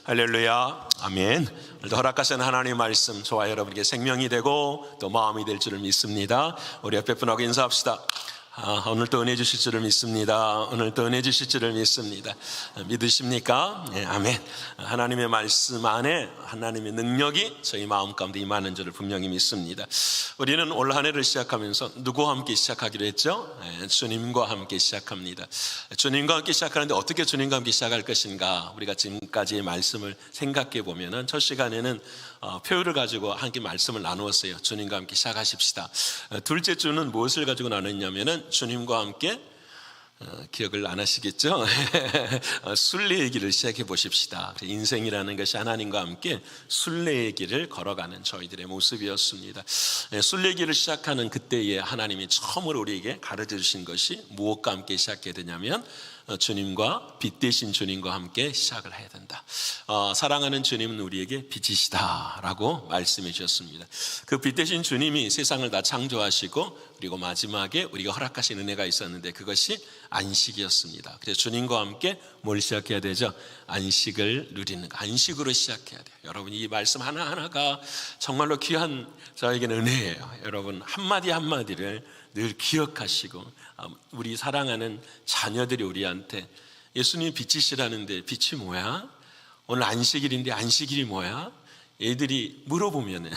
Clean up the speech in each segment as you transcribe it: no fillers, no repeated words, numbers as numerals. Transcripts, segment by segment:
할렐루야, 아멘. 오늘도 허락하신 하나님의 말씀 저와 여러분에게 생명이 되고 또 마음이 될 줄을 믿습니다. 우리 옆에 분하고 인사합시다. 오늘도 은혜 주실 줄을 믿습니다. 오늘도 은혜 주실 줄을 믿습니다. 믿으십니까? 네, 아멘. 하나님의 말씀 안에 하나님의 능력이 저희 마음 가운데 임하는 줄을 분명히 믿습니다. 우리는 올 한 해를 시작하면서 누구와 함께 시작하기로 했죠? 네, 주님과 함께 시작합니다. 주님과 함께 시작하는데 어떻게 주님과 함께 시작할 것인가? 우리가 지금까지의 말씀을 생각해 보면은 첫 시간에는 표를 가지고 함께 말씀을 나누었어요. 주님과 함께 시작하십시다. 둘째 주는 무엇을 가지고 나눴냐면은 주님과 함께 기억을 안 하시겠죠? 순례의 길을 시작해 보십시다. 인생이라는 것이 하나님과 함께 순례의 길을 걸어가는 저희들의 모습이었습니다. 순례의 길을 시작하는 그때에 하나님이 처음으로 우리에게 가르쳐 주신 것이 무엇과 함께 시작해야 되냐면 주님과 빛 대신 주님과 함께 시작을 해야 된다. 사랑하는 주님은 우리에게 빛이시다 라고 말씀해 주셨습니다. 그 빛 대신 주님이 세상을 다 창조하시고 그리고 마지막에 우리가 허락하신 은혜가 있었는데 그것이 안식이었습니다. 그래서 주님과 함께 뭘 시작해야 되죠? 안식을 누리는 거, 안식으로 시작해야 돼요. 여러분 이 말씀 하나하나가 정말로 귀한 저에게는 은혜예요. 여러분 한마디 한마디를 늘 기억하시고 우리 사랑하는 자녀들이 우리한테 예수님 빛이시라는데 빛이 뭐야? 오늘 안식일인데 안식일이 뭐야? 애들이 물어보면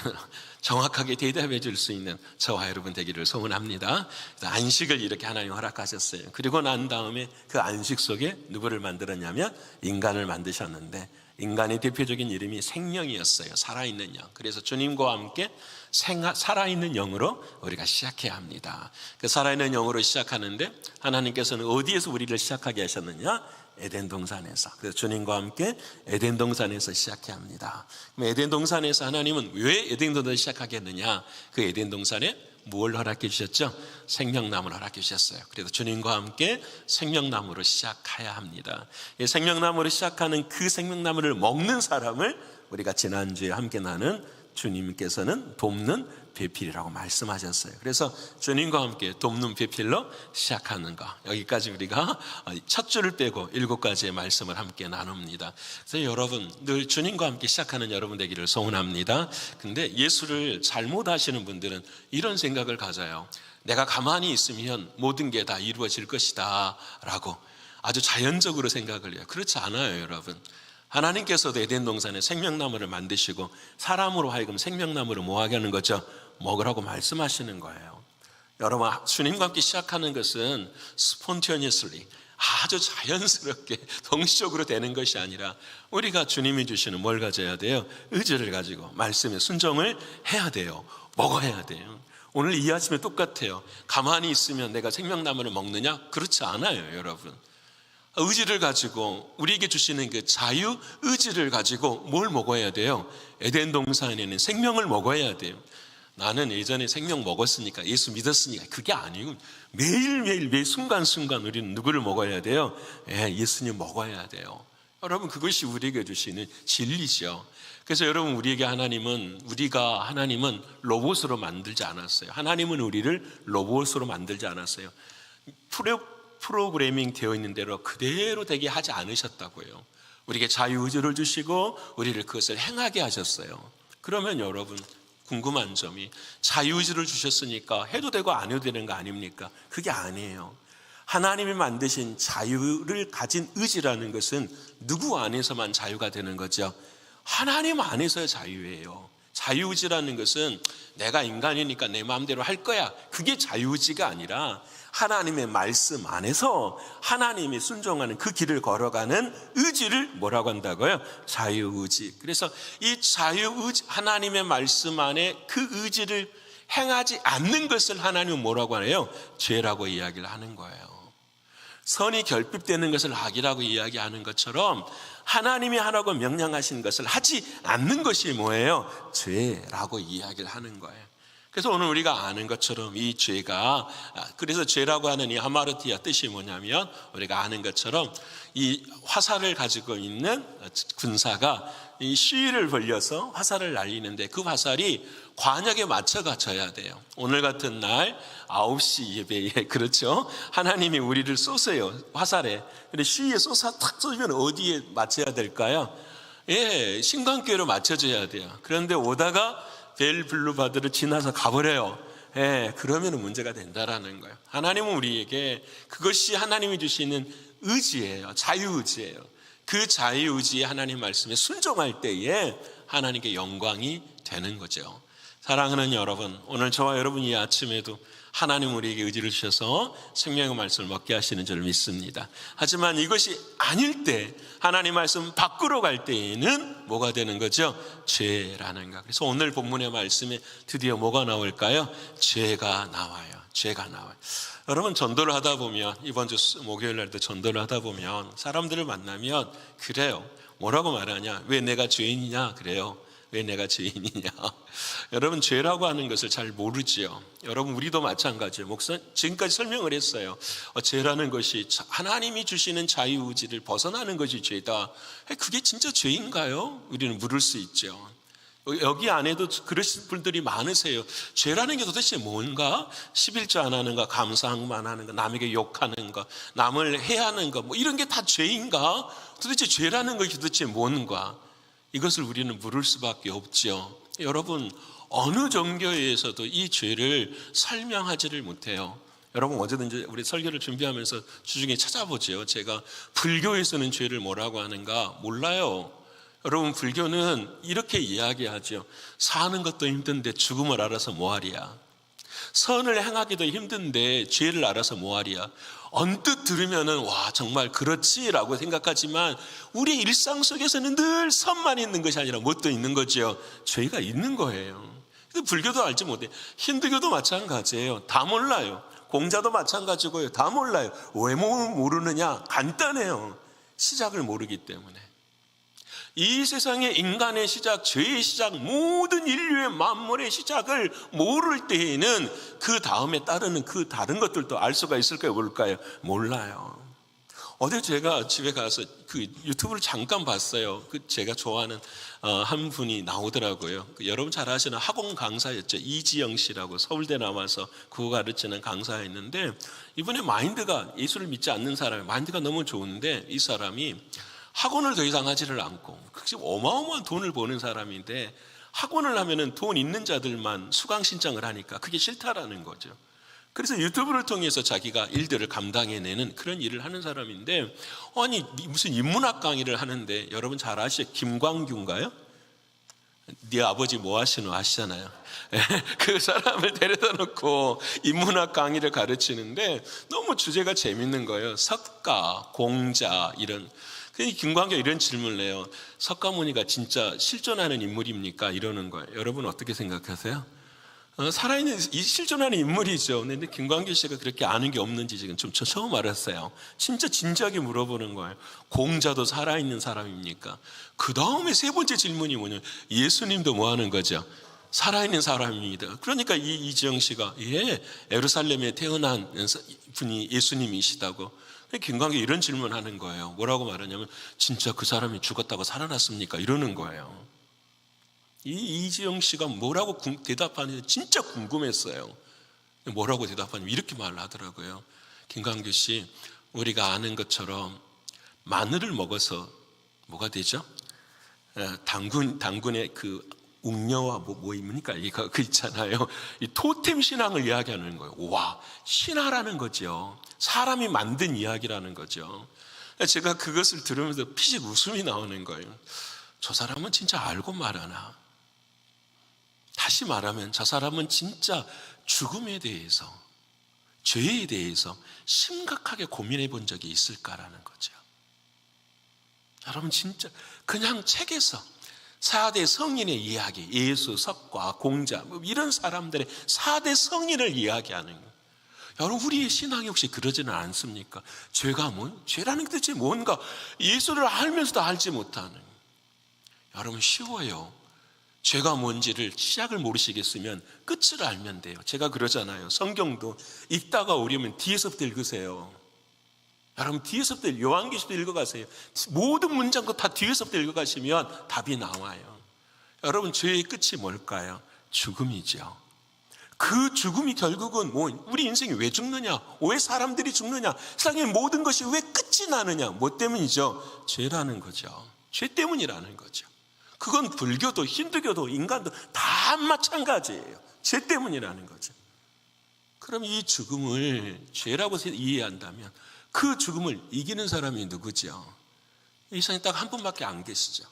정확하게 대답해 줄 수 있는 저와 여러분 되기를 소원합니다. 안식을 이렇게 하나님 허락하셨어요. 그리고 난 다음에 그 안식 속에 누구를 만들었냐면 인간을 만드셨는데 인간의 대표적인 이름이 생명이었어요. 살아있는 영. 그래서 주님과 함께 살아있는 영으로 우리가 시작해야 합니다. 그 살아있는 영으로 시작하는데 하나님께서는 어디에서 우리를 시작하게 하셨느냐? 에덴 동산에서. 그래서 주님과 함께 에덴 동산에서 시작해야 합니다. 그럼 에덴 동산에서 하나님은 왜 에덴 동산을 시작하게 했느냐? 그 에덴 동산에 뭘 허락해 주셨죠? 생명나무를 허락해 주셨어요. 그래서 주님과 함께 생명나무로 시작해야 합니다. 이 생명나무로 시작하는 그 생명나무를 먹는 사람을 우리가 지난주에 함께 나눈 주님께서는 돕는 배필이라고 말씀하셨어요. 그래서 주님과 함께 돕는 배필로 시작하는 거, 여기까지 우리가 첫 줄을 빼고 7가지의 말씀을 함께 나눕니다. 그래서 여러분 늘 주님과 함께 시작하는 여러분 되기를 소원합니다. 근데 예수를 잘못 하시는 분들은 이런 생각을 가져요. 내가 가만히 있으면 모든 게 다 이루어질 것이다 라고 아주 자연적으로 생각을 해요. 그렇지 않아요. 여러분, 하나님께서도 에덴 동산에 생명나무를 만드시고 사람으로 하여금 생명나무를 뭐하게 하는 거죠? 먹으라고 말씀하시는 거예요. 여러분, 주님과 함께 시작하는 것은 spontaneously, 아주 자연스럽게 동시적으로 되는 것이 아니라 우리가 주님이 주시는 뭘 가져야 돼요? 의지를 가지고 말씀에 순종을 해야 돼요. 먹어야 돼요. 오늘 이 아침에 똑같아요. 가만히 있으면 내가 생명나무를 먹느냐? 그렇지 않아요. 여러분, 의지를 가지고 우리에게 주시는 그 자유 의지를 가지고 뭘 먹어야 돼요? 에덴 동산에는 생명을 먹어야 돼요. 나는 예전에 생명 먹었으니까 예수 믿었으니까 그게 아니고 매일매일 매 순간순간 우리는 누구를 먹어야 돼요? 예수님 먹어야 돼요. 여러분 그것이 우리에게 주시는 진리죠. 그래서 여러분 우리가 하나님은 로봇으로 만들지 않았어요. 하나님은 우리를 로봇으로 만들지 않았어요. 프로그래밍 되어 있는 대로 그대로 되게 하지 않으셨다고요. 우리에게 자유의지를 주시고 우리를 그것을 행하게 하셨어요. 그러면 여러분 궁금한 점이 자유의지를 주셨으니까 해도 되고 안 해도 되는 거 아닙니까? 그게 아니에요. 하나님이 만드신 자유를 가진 의지라는 것은 누구 안에서만 자유가 되는 거죠? 하나님 안에서의 자유예요. 자유의지라는 것은 내가 인간이니까 내 마음대로 할 거야, 그게 자유의지가 아니라 하나님의 말씀 안에서 하나님이 순종하는 그 길을 걸어가는 의지를 뭐라고 한다고요? 자유의지. 그래서 이 자유의지, 하나님의 말씀 안에 그 의지를 행하지 않는 것을 하나님은 뭐라고 하나요? 죄라고 이야기를 하는 거예요. 선이 결핍되는 것을 악이라고 이야기하는 것처럼 하나님이 하라고 명령하신 것을 하지 않는 것이 뭐예요? 죄라고 이야기를 하는 거예요. 그래서 오늘 우리가 아는 것처럼 이 죄가, 그래서 죄라고 하는 이 하마르티아 뜻이 뭐냐면 우리가 아는 것처럼 이 화살을 가지고 있는 군사가 이 시위를 벌려서 화살을 날리는데 그 화살이 관역에 맞춰가 져야 돼요. 오늘 같은 날 9시 예배에, 그렇죠? 하나님이 우리를 쏘세요, 화살에. 근데 시위에 쏘사 탁 쏘면 어디에 맞춰야 될까요? 예, 신광교회로 맞춰줘야 돼요. 그런데 오다가 벨 블루바드를 지나서 가버려요. 예, 그러면 문제가 된다라는 거예요. 하나님은 우리에게 그것이 하나님이 주시는 의지예요. 자유의지예요. 그 자유의지에 하나님 말씀에 순종할 때에 하나님께 영광이 되는 거죠. 사랑하는 여러분, 오늘 저와 여러분 이 아침에도 하나님 우리에게 의지를 주셔서 생명의 말씀을 먹게 하시는 줄 믿습니다. 하지만 이것이 아닐 때, 하나님 말씀 밖으로 갈 때에는 뭐가 되는 거죠? 죄라는 거. 그래서 오늘 본문의 말씀에 드디어 뭐가 나올까요? 죄가 나와요. 죄가 나와요. 여러분, 전도를 하다 보면, 이번 주 목요일 날도 전도를 하다 보면 사람들을 만나면 그래요. 뭐라고 말하냐? 왜 내가 죄인이냐? 그래요. 왜 내가 죄인이냐? 여러분, 죄라고 하는 것을 잘 모르지요. 여러분, 우리도 마찬가지예요. 목사 지금까지 설명을 했어요. 죄라는 것이 하나님이 주시는 자유의지를 벗어나는 것이 죄다. 그게 진짜 죄인가요? 우리는 물을 수 있죠. 여기 안에도 그러신 분들이 많으세요. 죄라는 게 도대체 뭔가? 11조 안 하는 거, 감사만 하는 거, 남에게 욕하는 거, 남을 해하는 거, 뭐 이런 게 다 죄인가? 도대체 죄라는 것이 도대체 뭔가? 이것을 우리는 물을 수밖에 없죠. 여러분, 어느 종교에서도 이 죄를 설명하지를 못해요. 여러분, 어제든지 우리 설교를 준비하면서 주중에 찾아보죠. 제가 불교에서는 죄를 뭐라고 하는가 몰라요. 여러분, 불교는 이렇게 이야기하죠. 사는 것도 힘든데 죽음을 알아서 뭐하리야. 선을 행하기도 힘든데 죄를 알아서 뭐하리야. 언뜻 들으면은 와, 정말 그렇지라고 생각하지만 우리 일상 속에서는 늘 선만 있는 것이 아니라 뭣도 있는 거죠. 죄가 있는 거예요. 근데 불교도 알지 못해. 힌두교도 마찬가지예요. 다 몰라요. 공자도 마찬가지고요. 다 몰라요. 왜 모르느냐? 간단해요. 시작을 모르기 때문에. 이 세상의 인간의 시작, 죄의 시작, 모든 인류의 만물의 시작을 모를 때에는 그 다음에 따르는 그 다른 것들도 알 수가 있을까요? 모를까요? 몰라요. 어제 제가 집에 가서 그 유튜브를 잠깐 봤어요. 그 제가 좋아하는 한 분이 나오더라고요. 여러분 잘 아시는 학원 강사였죠. 이지영 씨라고 서울대 나와서 그거 가르치는 강사였는데, 이분의 마인드가, 예수를 믿지 않는 사람의 마인드가 너무 좋은데, 이 사람이 학원을 더 이상 하지를 않고, 어마어마한 돈을 버는 사람인데 학원을 하면은 돈 있는 자들만 수강 신청을 하니까 그게 싫다라는 거죠. 그래서 유튜브를 통해서 자기가 일들을 감당해내는 그런 일을 하는 사람인데, 아니 무슨 인문학 강의를 하는데, 여러분 잘 아시죠? 김광규인가요? 네 아버지 뭐 하시노 아시잖아요. 그 사람을 데려다 놓고 인문학 강의를 가르치는데 너무 주제가 재밌는 거예요. 석가, 공자 이런. 김광규 이런 질문을 해요. 석가모니가 진짜 실존하는 인물입니까? 이러는 거예요. 여러분 어떻게 생각하세요? 살아있는 이 실존하는 인물이죠. 근데 김광규 씨가 그렇게 아는 게 없는지 지금 좀 처음 알았어요. 진짜 진지하게 물어보는 거예요. 공자도 살아있는 사람입니까? 그 다음에 세 번째 질문이 뭐냐면, 예수님도 뭐 하는 거죠? 살아있는 사람입니다. 그러니까 이지영 씨가 예루살렘에 태어난 분이 예수님이시다고. 김광규 이런 질문하는 거예요. 뭐라고 말하냐면, 진짜 그 사람이 죽었다고 살아났습니까? 이러는 거예요. 이지영 씨가 뭐라고 대답하는지 진짜 궁금했어요. 뭐라고 대답하냐면 이렇게 말을 하더라고요. 김광규 씨, 우리가 아는 것처럼 마늘을 먹어서 뭐가 되죠? 당군의 그 웅녀와 뭐입니까? 이거 그 있잖아요. 이 토템 신앙을 이야기하는 거예요. 와, 신화라는 거죠. 사람이 만든 이야기라는 거죠. 제가 그것을 들으면서 피식 웃음이 나오는 거예요. 저 사람은 진짜 알고 말하나? 다시 말하면 저 사람은 진짜 죽음에 대해서, 죄에 대해서 심각하게 고민해 본 적이 있을까라는 거죠. 여러분, 진짜 그냥 책에서 4대 성인의 이야기, 예수, 석가, 공자 이런 사람들의 4대 성인을 이야기하는 거예요. 여러분, 우리의 신앙이 혹시 그러지는 않습니까? 죄라는 게 대체 뭔가, 예수를 알면서도 알지 못하는. 여러분, 쉬워요. 죄가 뭔지를 시작을 모르시겠으면 끝을 알면 돼요. 제가 그러잖아요. 성경도 읽다가 어려우면 뒤에서부터 읽으세요. 여러분, 뒤에서부터 요한계시부터 읽어가세요. 모든 문장도 다 뒤에서부터 읽어가시면 답이 나와요. 여러분, 죄의 끝이 뭘까요? 죽음이죠. 그 죽음이 결국은 우리 인생이 왜 죽느냐? 왜 사람들이 죽느냐? 세상의 모든 것이 왜 끝이 나느냐? 뭐 때문이죠? 죄라는 거죠. 죄 때문이라는 거죠. 그건 불교도 힌두교도 인간도 다 마찬가지예요. 죄 때문이라는 거죠. 그럼 이 죽음을 죄라고 이해한다면 그 죽음을 이기는 사람이 누구죠? 이 세상에 딱 한 분밖에 안 계시죠.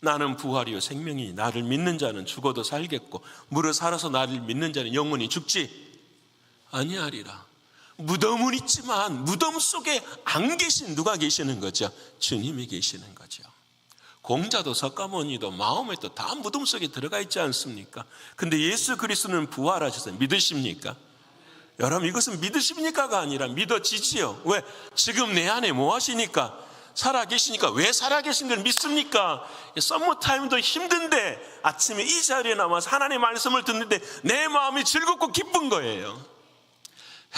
나는 부활이요 생명이니 나를 믿는 자는 죽어도 살겠고 무릇 살아서 나를 믿는 자는 영원히 죽지 아니하리라. 무덤은 있지만 무덤 속에 안 계신 누가 계시는 거죠? 주님이 계시는 거죠. 공자도 석가모니도 마호메도 다 무덤 속에 들어가 있지 않습니까? 근데 예수 그리스도는 부활하셨어요. 믿으십니까? 여러분, 이것은 믿으십니까가 아니라 믿어지지요. 왜? 지금 내 안에 뭐 하시니까? 살아계시니까. 왜 살아계신 걸 믿습니까? 썸머타임도 힘든데 아침에 이 자리에 남아서 하나님의 말씀을 듣는데 내 마음이 즐겁고 기쁜 거예요.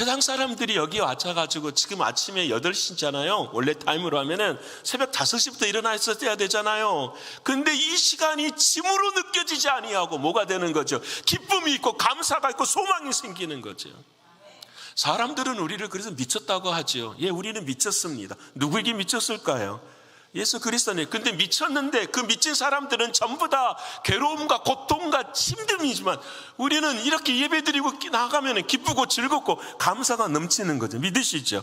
해당 사람들이 여기 와가지고 지금 아침에 8시잖아요. 원래 타임으로 하면은 새벽 5시부터 일어나 있어야 되잖아요. 근데 이 시간이 짐으로 느껴지지 아니하고 뭐가 되는 거죠? 기쁨이 있고 감사가 있고 소망이 생기는 거죠. 사람들은 우리를 그래서 미쳤다고 하죠. 예, 우리는 미쳤습니다. 누구에게 미쳤을까요? 예수 그리스도네. 근데 미쳤는데 그 미친 사람들은 전부 다 괴로움과 고통과 힘듦이지만 우리는 이렇게 예배드리고 나가면 기쁘고 즐겁고 감사가 넘치는 거죠. 믿으시죠?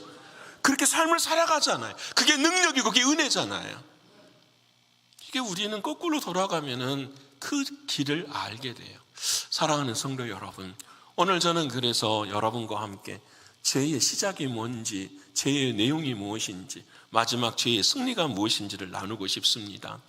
그렇게 삶을 살아가잖아요. 그게 능력이고 그게 은혜잖아요. 이게 우리는 거꾸로 돌아가면은 그 길을 알게 돼요. 사랑하는 성도 여러분, 오늘 저는 그래서 여러분과 함께 죄의 시작이 뭔지, 죄의 내용이 무엇인지, 마지막 죄의 승리가 무엇인지를 나누고 싶습니다.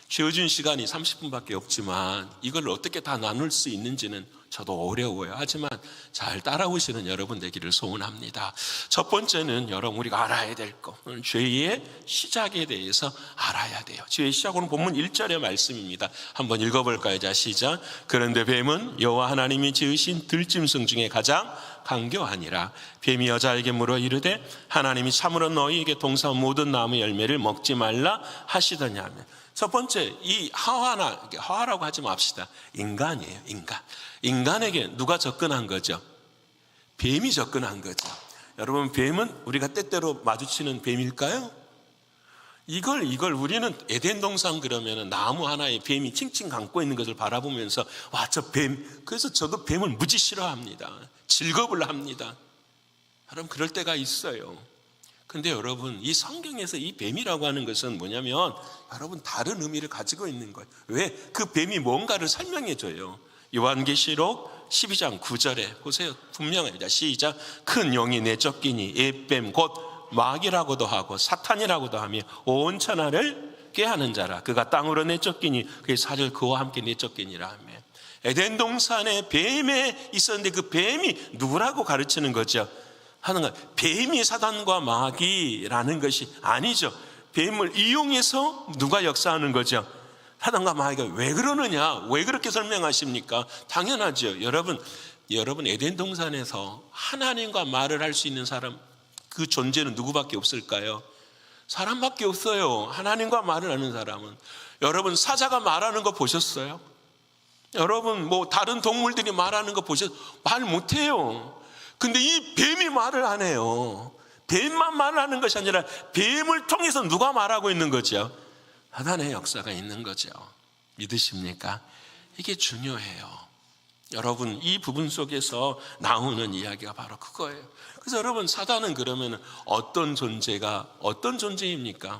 죄어준 시간이 30분밖에 없지만 이걸 어떻게 다 나눌 수 있는지는 저도 어려워요. 하지만 잘 따라오시는 여러분 되기를 소원합니다. 첫 번째는 여러분 우리가 알아야 될 것, 죄의 시작에 대해서 알아야 돼요. 죄의 시작은 본문 1절의 말씀입니다. 한번 읽어볼까요? 자, 시작. 그런데 뱀은 여호와 하나님이 지으신 들짐승 중에 가장 강교하니라. 뱀이 여자에게 물어 이르되 하나님이 참으로 너희에게 동사한 모든 나무 열매를 먹지 말라 하시더냐며. 첫 번째, 이 하와라고 하지 맙시다. 인간이에요. 인간에게 누가 접근한 거죠? 뱀이 접근한 거죠. 여러분, 뱀은 우리가 때때로 마주치는 뱀일까요? 이걸 우리는 에덴 동산 그러면은 나무 하나에 뱀이 칭칭 감고 있는 것을 바라보면서 와, 저 뱀. 그래서 저도 뱀을 무지 싫어합니다. 즐겁을 합니다. 여러분, 그럴 때가 있어요. 근데 여러분, 이 성경에서 이 뱀이라고 하는 것은 뭐냐면 여러분 다른 의미를 가지고 있는 거예요. 왜? 그 뱀이 뭔가를 설명해 줘요. 요한계시록 12장 9절에 보세요. 분명합니다. 시작. 큰 용이 내쫓기니 옛뱀 곧 마귀라고도 하고 사탄이라고도 하며 온 천하를 꾀하는 자라. 그가 땅으로 내쫓기니 그의 살을 그와 함께 내쫓기니라 하며. 에덴 동산에 뱀이 있었는데 그 뱀이 누구라고 가르치는 거죠? 하는 것. 뱀이 사단과 마귀라는 것이 아니죠. 뱀을 이용해서 누가 역사하는 거죠? 사단과 마귀가 왜 그러느냐? 왜 그렇게 설명하십니까? 당연하죠. 여러분 에덴 동산에서 하나님과 말을 할 수 있는 사람, 그 존재는 누구밖에 없을까요? 사람밖에 없어요. 하나님과 말을 하는 사람은. 여러분, 사자가 말하는 거 보셨어요? 여러분, 뭐 다른 동물들이 말하는 거 보셨어요? 말 못해요. 근데 이 뱀이 말을 안 해요. 뱀만 말을 하는 것이 아니라 뱀을 통해서 누가 말하고 있는 거죠? 사단의 역사가 있는 거죠. 믿으십니까? 이게 중요해요. 여러분, 이 부분 속에서 나오는 이야기가 바로 그거예요. 그래서 여러분, 사단은 그러면 어떤 존재입니까?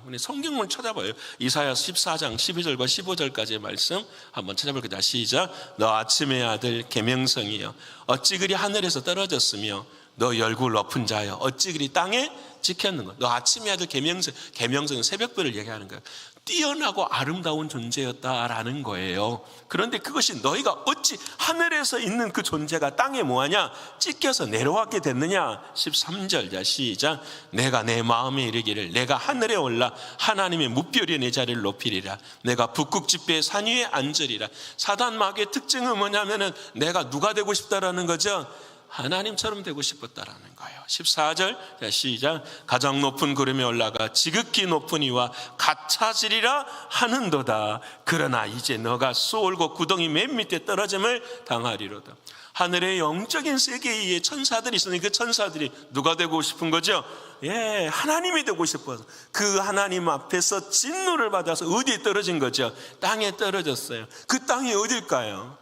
우리 성경을 찾아봐요. 이사야 14장 12절과 15절까지의 말씀 한번 찾아볼게요. 시작. 너 아침의 아들 계명성이여 어찌 그리 하늘에서 떨어졌으며 너 열국 높은 자여 어찌 그리 땅에 지켰는가. 너 아침의 아들 계명성은 새벽별을 얘기하는 거예요. 뛰어나고 아름다운 존재였다라는 거예요. 그런데 그것이 너희가 어찌 하늘에서 있는 그 존재가 땅에 뭐하냐? 찢겨서 내려왔게 됐느냐? 13절. 자, 시작. 내가 내 마음에 이르기를 내가 하늘에 올라 하나님의 무별의 내 자리를 높이리라. 내가 북극지폐의 산 위에 앉으리라. 사단 마귀의 특징은 뭐냐면은 내가 누가 되고 싶다라는 거죠? 하나님처럼 되고 싶었다라는 거예요. 14절. 자, 시작. 가장 높은 구름에 올라가 지극히 높은 이와 같아지리라 하는도다. 그러나 이제 너가 쏘올고 구덩이 맨 밑에 떨어짐을 당하리로다. 하늘의 영적인 세계에 천사들이 있으니 그 천사들이 누가 되고 싶은 거죠? 예, 하나님이 되고 싶어서 그 하나님 앞에서 진노를 받아서 어디에 떨어진 거죠? 땅에 떨어졌어요. 그 땅이 어딜까요?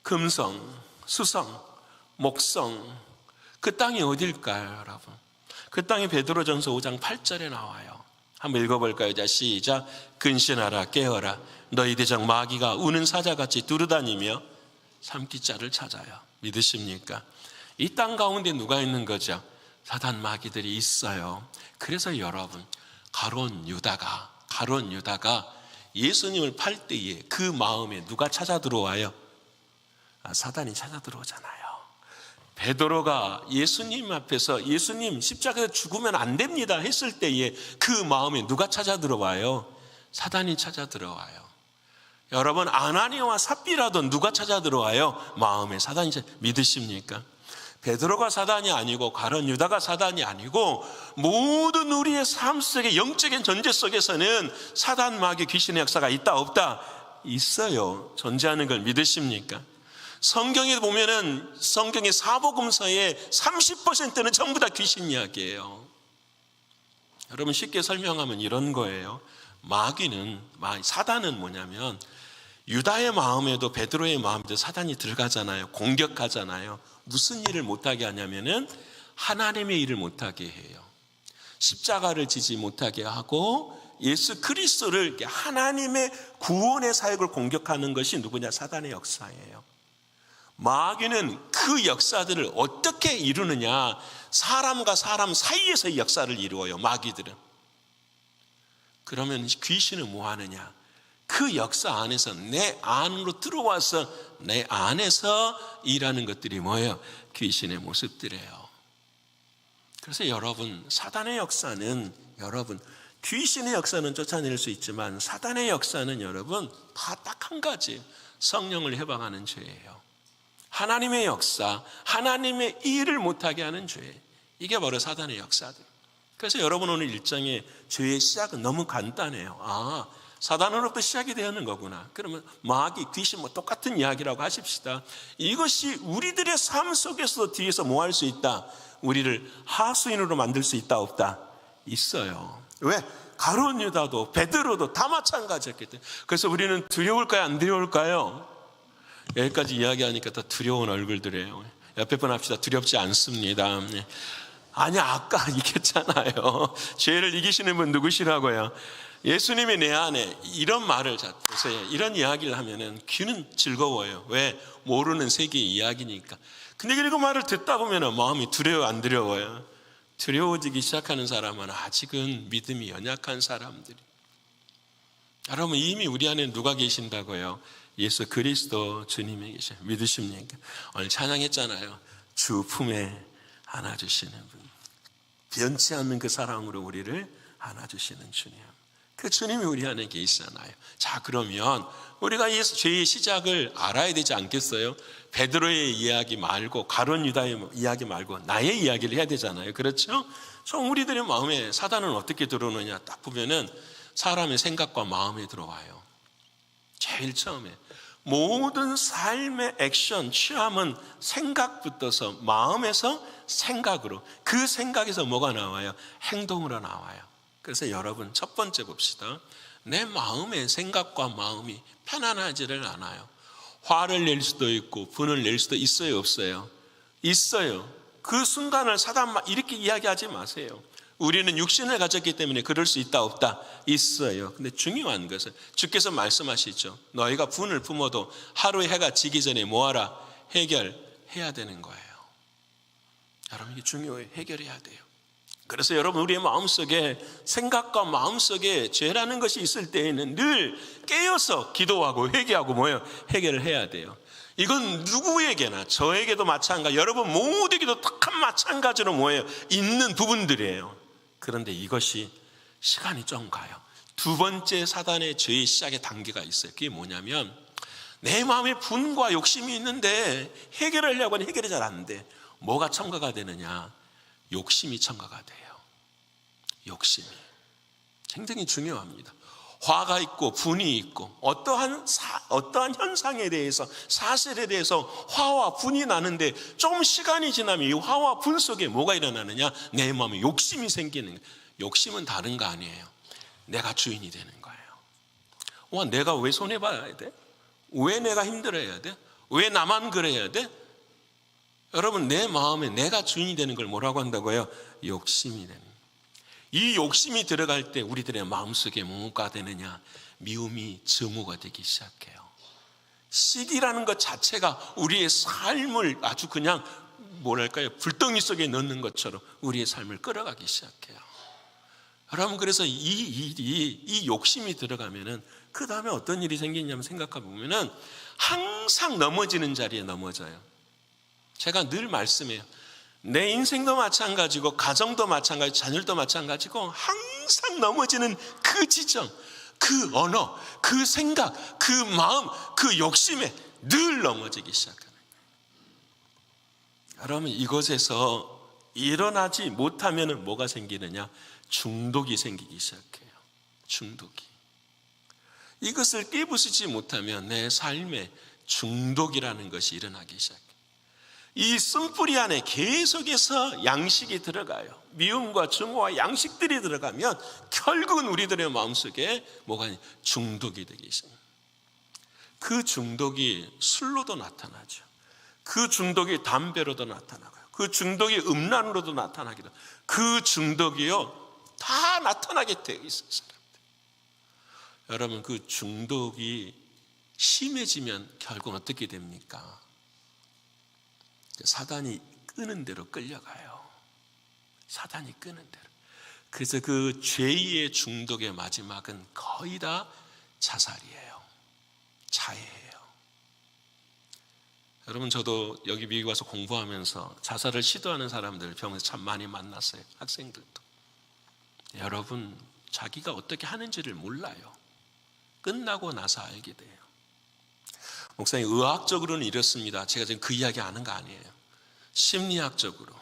금성, 수성, 목성, 그 땅이 어딜까요, 여러분? 그 땅이 베드로전서 5장 8절에 나와요. 한번 읽어볼까요? 자, 시작. 근신하라, 깨어라. 너희 대적 마귀가 우는 사자같이 두루다니며 삼킬 자를 찾아요. 믿으십니까? 이 땅 가운데 누가 있는 거죠? 사단 마귀들이 있어요. 그래서 여러분, 가룟 유다가 예수님을 팔 때에 그 마음에 누가 찾아 들어와요? 사단이 찾아 들어오잖아요. 베드로가 예수님 앞에서 예수님 십자가에서 죽으면 안 됩니다 했을 때에 그 마음에 누가 찾아 들어와요? 사단이 찾아 들어와요. 여러분, 아나니아와 삽비라도 누가 찾아 들어와요? 마음에 사단이 믿으십니까? 베드로가 사단이 아니고 가룟 유다가 사단이 아니고 모든 우리의 삶 속에 영적인 존재 속에서는 사단, 마귀, 귀신의 역사가 있다 없다? 있어요. 존재하는 걸 믿으십니까? 성경에 보면은 성경의 사복음서의 30%는 전부 다 귀신 이야기예요. 여러분, 쉽게 설명하면 이런 거예요. 사단은 뭐냐면 유다의 마음에도 베드로의 마음에도 사단이 들어가잖아요. 공격하잖아요. 무슨 일을 못하게 하냐면은 하나님의 일을 못하게 해요. 십자가를 지지 못하게 하고 예수 그리스도를 하나님의 구원의 사역을 공격하는 것이 누구냐? 사단의 역사예요. 마귀는 그 역사들을 어떻게 이루느냐? 사람과 사람 사이에서의 역사를 이루어요. 마귀들은. 그러면 귀신은 뭐 하느냐? 그 역사 안에서 내 안으로 들어와서 내 안에서 일하는 것들이 뭐예요? 귀신의 모습들이에요. 그래서 여러분, 사단의 역사는 귀신의 역사는 쫓아낼 수 있지만 사단의 역사는 여러분 다 딱 한 가지, 성령을 해방하는 죄예요. 하나님의 역사, 하나님의 일을 못하게 하는 죄, 이게 바로 사단의 역사들. 그래서 여러분, 오늘 일정의 죄의 시작은 너무 간단해요. 사단으로부터 시작이 되는 거구나. 그러면 마귀, 귀신 똑같은 이야기라고 하십시다. 이것이 우리들의 삶 속에서 뒤에서 뭐 할 수 있다? 우리를 하수인으로 만들 수 있다 없다? 있어요. 왜? 가룟 유다도 베드로도 다 마찬가지였기 때문에. 그래서 우리는 두려울까요? 안 두려울까요? 여기까지 이야기하니까 더 두려운 얼굴들이에요. 옆에 분 합시다. 두렵지 않습니다. 아니, 아까 이겼잖아요. 죄를 이기시는 분 누구시라고요? 예수님이 내 안에 이런 말을 보세요. 이런 이야기를 하면은 귀는 즐거워요. 왜? 모르는 세계의 이야기니까. 근데 그 말을 듣다 보면은 마음이 두려워 안 두려워요? 두려워지기 시작하는 사람은 아직은 믿음이 연약한 사람들이. 여러분, 이미 우리 안에 누가 계신다고요? 예수 그리스도 주님이 계셔요. 믿으십니까? 오늘 찬양했잖아요. 주 품에 안아주시는 분, 변치 않는 그 사랑으로 우리를 안아주시는 주님. 그 주님이 우리 안에 계시잖아요. 자, 그러면 우리가 죄의 시작을 알아야 되지 않겠어요? 베드로의 이야기 말고 가룟 유다의 이야기 말고 나의 이야기를 해야 되잖아요. 그렇죠? 우리들의 마음에 사단은 어떻게 들어오느냐 딱 보면은 사람의 생각과 마음에 들어와요. 제일 처음에 모든 삶의 액션, 취함은 생각부터서 마음에서 생각으로, 그 생각에서 뭐가 나와요? 행동으로 나와요. 그래서 여러분, 첫 번째 봅시다. 내 마음의 생각과 마음이 편안하지를 않아요. 화를 낼 수도 있고 분을 낼 수도 있어요, 없어요? 있어요. 그 순간을 사단 이렇게 이야기하지 마세요. 우리는 육신을 가졌기 때문에 그럴 수 있다 없다? 있어요. 근데 중요한 것은 주께서 말씀하시죠. 너희가 분을 품어도 하루에 해가 지기 전에 뭐하라? 해결해야 되는 거예요. 여러분, 이게 중요해요. 해결해야 돼요. 그래서 여러분, 우리의 마음속에 생각과 마음속에 죄라는 것이 있을 때에는 늘 깨어서 기도하고 회개하고 뭐예요? 해결을 해야 돼요. 이건 누구에게나, 저에게도 마찬가지, 여러분 모두에게도 똑같은 마찬가지로 뭐예요? 있는 부분들이에요. 그런데 이것이 시간이 좀 가요. 두 번째 사단의 죄의 시작의 단계가 있어요. 그게 뭐냐면 내 마음에 분과 욕심이 있는데 해결하려고 하면 해결이 잘 안 돼. 뭐가 첨가가 되느냐? 욕심이 첨가가 돼요. 욕심이 굉장히 중요합니다. 화가 있고 분이 있고 어떠한 현상에 대해서, 사실에 대해서 화와 분이 나는데 좀 시간이 지나면 이 화와 분 속에 뭐가 일어나느냐? 내 마음에 욕심이 생기는 거예요. 욕심은 다른 거 아니에요. 내가 주인이 되는 거예요. 와, 내가 왜 손해봐야 돼? 왜 내가 힘들어야 돼? 왜 나만 그래야 돼? 여러분, 내 마음에 내가 주인이 되는 걸 뭐라고 한다고요? 욕심이 되는 거예요. 이 욕심이 들어갈 때 우리들의 마음속에 뭐가 되느냐? 미움이 증오가 되기 시작해요. 시기라는 것 자체가 우리의 삶을 아주 그냥 뭐랄까요? 불덩이 속에 넣는 것처럼 우리의 삶을 끌어가기 시작해요. 여러분, 그래서 이 욕심이 들어가면은 그 다음에 어떤 일이 생기냐면 생각해 보면은 항상 넘어지는 자리에 넘어져요. 제가 늘 말씀해요. 내 인생도 마찬가지고 가정도 마찬가지고 자녀도 마찬가지고 항상 넘어지는 그 지점, 그 언어, 그 생각, 그 마음, 그 욕심에 늘 넘어지기 시작하는 거예요. 여러분, 이것에서 일어나지 못하면 뭐가 생기느냐? 중독이 생기기 시작해요. 중독이. 이것을 깨부수지 못하면 내 삶에 중독이라는 것이 일어나기 시작해요. 이 쓴뿌리 안에 계속해서 양식이 들어가요. 미움과 증오와 양식들이 들어가면 결국은 우리들의 마음속에 뭐가 중독이 되기 시작합니다. 그 중독이 술로도 나타나죠. 그 중독이 담배로도 나타나고요. 그 중독이 음란으로도 나타나기도. 그 중독이요, 다 나타나게 되어 있어요, 사람들. 여러분, 그 중독이 심해지면 결국은 어떻게 됩니까? 사단이 끄는 대로 끌려가요. 사단이 끄는 대로. 그래서 그 죄의 중독의 마지막은 거의 다 자살이에요. 자해예요. 여러분, 저도 여기 미국 와서 공부하면서 자살을 시도하는 사람들 병원에서 참 많이 만났어요. 학생들도. 여러분, 자기가 어떻게 하는지를 몰라요. 끝나고 나서 알게 돼요. 목사님, 의학적으로는 이렇습니다. 제가 지금 그 이야기 하는 거 아니에요. 심리학적으로,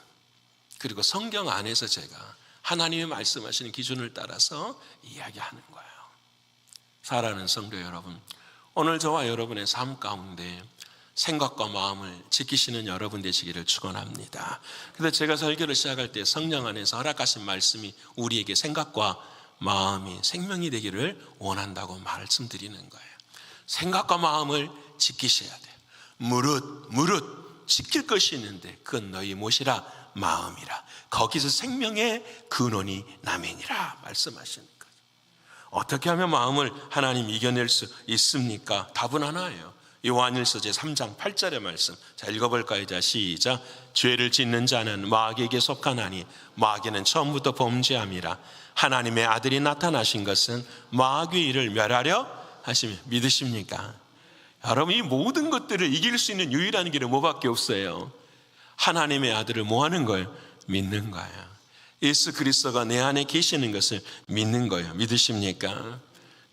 그리고 성경 안에서 제가 하나님이 말씀하시는 기준을 따라서 이야기하는 거예요. 사랑하는 성도 여러분, 오늘 저와 여러분의 삶 가운데 생각과 마음을 지키시는 여러분 되시기를 축원합니다. 그래서 제가 설교를 시작할 때 성령 안에서 허락하신 말씀이 우리에게 생각과 마음이 생명이 되기를 원한다고 말씀드리는 거예요. 생각과 마음을 지키셔야 돼요. 무릇 지킬 것이 있는데 그건 너희 못이라 마음이라. 거기서 생명의 근원이 나매니라 말씀하시는 거예요. 어떻게 하면 마음을 하나님 이겨낼 수 있습니까? 답은 하나예요. 요한일서 제3장 8절의 말씀. 자, 읽어볼까요? 자, 시작. 죄를 짓는 자는 마귀에게 속하나니 마귀는 처음부터 범죄함이라. 하나님의 아들이 나타나신 것은 마귀의 일을 멸하려 하시며. 믿으십니까? 여러분, 이 모든 것들을 이길 수 있는 유일한 길은 뭐밖에 없어요? 하나님의 아들을 뭐하는 걸? 믿는 거예요. 예수 그리스도가 내 안에 계시는 것을 믿는 거예요. 믿으십니까?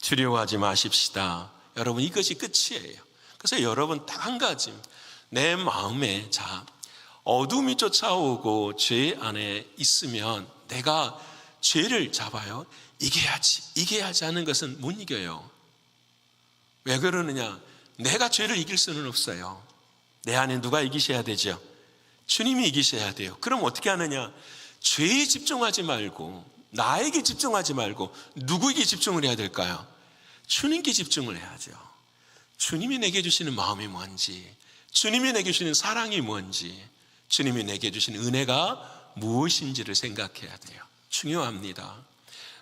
두려워하지 마십시다. 여러분, 이것이 끝이에요. 그래서 여러분, 딱 한 가지, 내 마음에 어둠이 쫓아오고 죄 안에 있으면 내가 죄를 잡아요. 이겨야지 하는 것은 못 이겨요. 왜 그러느냐? 내가 죄를 이길 수는 없어요. 내 안에 누가 이기셔야 되죠? 주님이 이기셔야 돼요. 그럼 어떻게 하느냐? 죄에 집중하지 말고, 나에게 집중하지 말고 누구에게 집중을 해야 될까요? 주님께 집중을 해야죠. 주님이 내게 주시는 마음이 뭔지, 주님이 내게 주시는 사랑이 뭔지, 주님이 내게 주시는 은혜가 무엇인지를 생각해야 돼요. 중요합니다.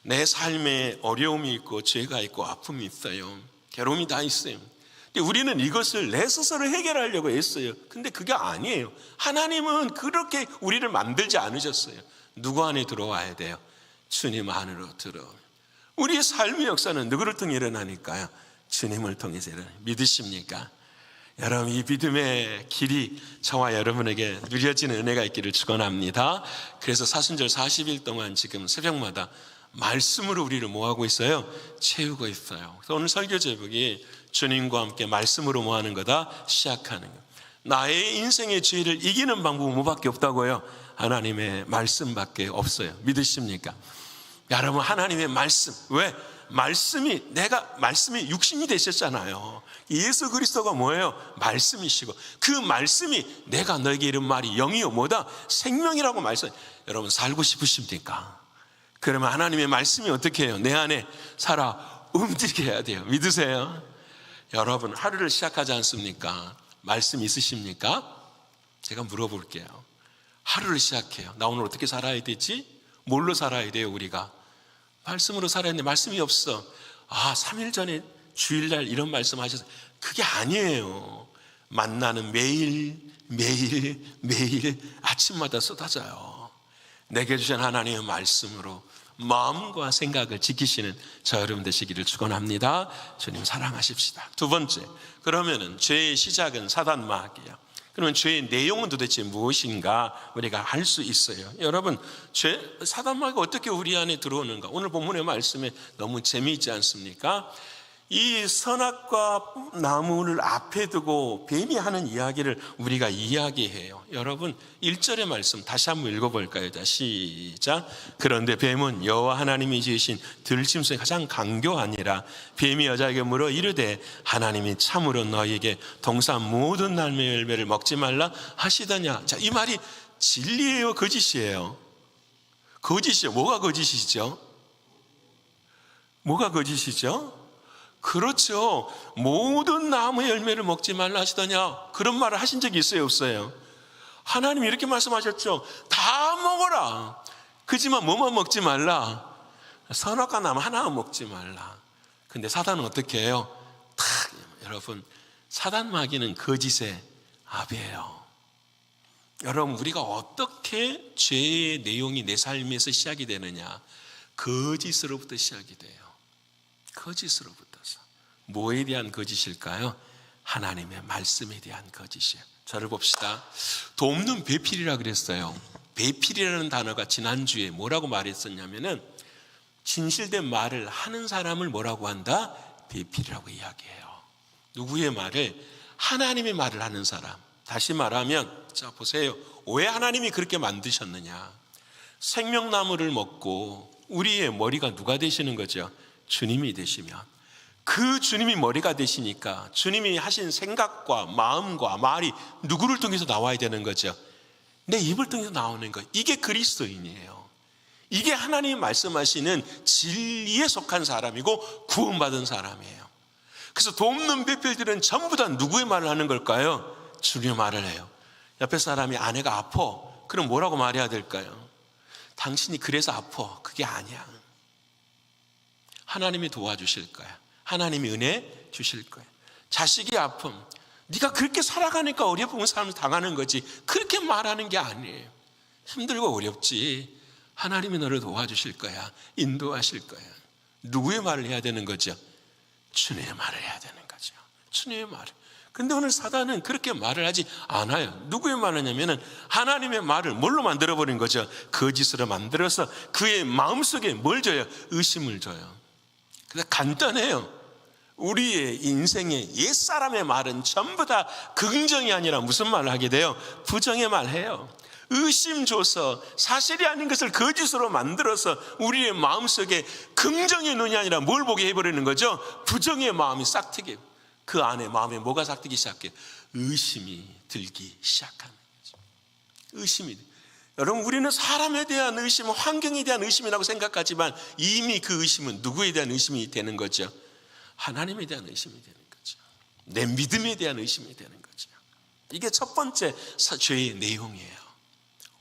내 삶에 어려움이 있고 죄가 있고 아픔이 있어요. 괴로움이 다 있어요. 근데 우리는 이것을 내 스스로 해결하려고 했어요. 근데 그게 아니에요. 하나님은 그렇게 우리를 만들지 않으셨어요. 누구 안에 들어와야 돼요? 주님 안으로 들어오면. 우리의 삶의 역사는 누구를 통해 일어나니까요? 주님을 통해서 일어나요. 믿으십니까? 여러분, 이 믿음의 길이 저와 여러분에게 누려지는 은혜가 있기를 축원합니다. 그래서 사순절 40일 동안 지금 새벽마다 말씀으로 우리를 뭐하고 있어요? 채우고 있어요. 그래서 오늘 설교 제목이 주님과 함께 말씀으로 뭐하는 거다? 시작하는 거. 나의 인생의 죄를 이기는 방법은 뭐밖에 없다고요? 하나님의 말씀밖에 없어요. 믿으십니까? 여러분, 하나님의 말씀. 왜? 말씀이 육신이 되셨잖아요. 예수 그리스도가 뭐예요? 말씀이시고 그 말씀이 내가 너에게 이른 말이 영이요 뭐다? 생명이라고 말씀. 여러분 살고 싶으십니까? 그러면 하나님의 말씀이 어떻게 해요? 내 안에 살아 움직이게 해야 돼요. 믿으세요? 여러분 하루를 시작하지 않습니까? 말씀 있으십니까? 제가 물어볼게요. 하루를 시작해요. 나 오늘 어떻게 살아야 되지? 뭘로 살아야 돼요? 우리가 말씀으로 살아야 되는데 말씀이 없어. 3일 전에 주일날 이런 말씀 하셨어요. 그게 아니에요. 만나는 매일 아침마다 쏟아져요. 내게 주신 하나님의 말씀으로 마음과 생각을 지키시는 저 여러분 되시기를 축원합니다. 주님 사랑하십시다. 두 번째, 그러면은 죄의 시작은 사단마귀야. 그러면 죄의 내용은 도대체 무엇인가 우리가 알 수 있어요. 여러분, 사단마귀가 어떻게 우리 안에 들어오는가? 오늘 본문의 말씀에 너무 재미있지 않습니까? 이 선악과 나무를 앞에 두고 뱀이 하는 이야기를 우리가 이야기해요. 여러분 1절의 말씀 다시 한번 읽어볼까요? 자, 시작. 그런데 뱀은 여호와 하나님이 지으신 들짐승이 가장 강교하니라. 뱀이 여자에게 물어 이르되 하나님이 참으로 너희에게 동산 모든 나무의 열매를 먹지 말라 하시더냐. 자, 이 말이 진리예요, 거짓이에요? 거짓이요. 뭐가 거짓이죠? 뭐가 거짓이죠? 그렇죠. 모든 나무의 열매를 먹지 말라 하시더냐. 그런 말을 하신 적이 있어요, 없어요? 하나님이 이렇게 말씀하셨죠. 다 먹어라. 그지만 뭐만 먹지 말라. 선악과 나무 하나 먹지 말라. 근데 사단은 어떻게 해요? 여러분, 사단 마귀는 거짓의 아비예요. 여러분, 우리가 어떻게 죄의 내용이 내 삶에서 시작이 되느냐? 거짓으로부터 시작이 돼요. 거짓으로부터. 뭐에 대한 거짓일까요? 하나님의 말씀에 대한 거짓이에요. 저를 봅시다. 돕는 배필이라 그랬어요. 배필이라는 단어가 지난주에 뭐라고 말했었냐면은 진실된 말을 하는 사람을 뭐라고 한다? 배필이라고 이야기해요. 누구의 말을? 하나님의 말을 하는 사람. 다시 말하면 자 보세요. 왜 하나님이 그렇게 만드셨느냐? 생명나무를 먹고 우리의 머리가 누가 되시는 거죠? 주님이 되시면 그 주님이 머리가 되시니까 주님이 하신 생각과 마음과 말이 누구를 통해서 나와야 되는 거죠? 내 입을 통해서 나오는 거. 이게 그리스도인이에요. 이게 하나님이 말씀하시는 진리에 속한 사람이고 구원받은 사람이에요. 그래서 돕는 배필들은 전부 다 누구의 말을 하는 걸까요? 주님의 말을 해요. 옆에 사람이 아내가 아파. 그럼 뭐라고 말해야 될까요? 당신이 그래서 아파. 그게 아니야. 하나님이 도와주실 거야. 하나님이 은혜 주실 거예요. 자식이 아픔, 네가 그렇게 살아가니까 어려운 삶을 당하는 거지 그렇게 말하는 게 아니에요. 힘들고 어렵지 하나님이 너를 도와주실 거야. 인도하실 거야. 누구의 말을 해야 되는 거죠? 주님의 말을 해야 되는 거죠. 주님의 말을. 근데 오늘 사단은 그렇게 말을 하지 않아요. 누구의 말을 하냐면은 하나님의 말을 뭘로 만들어버린 거죠? 거짓으로 만들어서 그의 마음속에 뭘 줘요? 의심을 줘요. 그래서 간단해요. 우리의 인생의 옛사람의 말은 전부 다 긍정이 아니라 무슨 말을 하게 돼요? 부정의 말 해요. 의심 줘서 사실이 아닌 것을 거짓으로 만들어서 우리의 마음속에 긍정의 눈이 아니라 뭘 보게 해버리는 거죠? 부정의 마음이 싹트게. 그 안에 마음에 뭐가 싹트기 시작해요? 의심이 들기 시작하는 거죠. 의심이. 여러분 우리는 사람에 대한 의심은 환경에 대한 의심이라고 생각하지만 이미 그 의심은 누구에 대한 의심이 되는 거죠? 하나님에 대한 의심이 되는 거죠. 내 믿음에 대한 의심이 되는 거죠. 이게 첫 번째 죄의 내용이에요.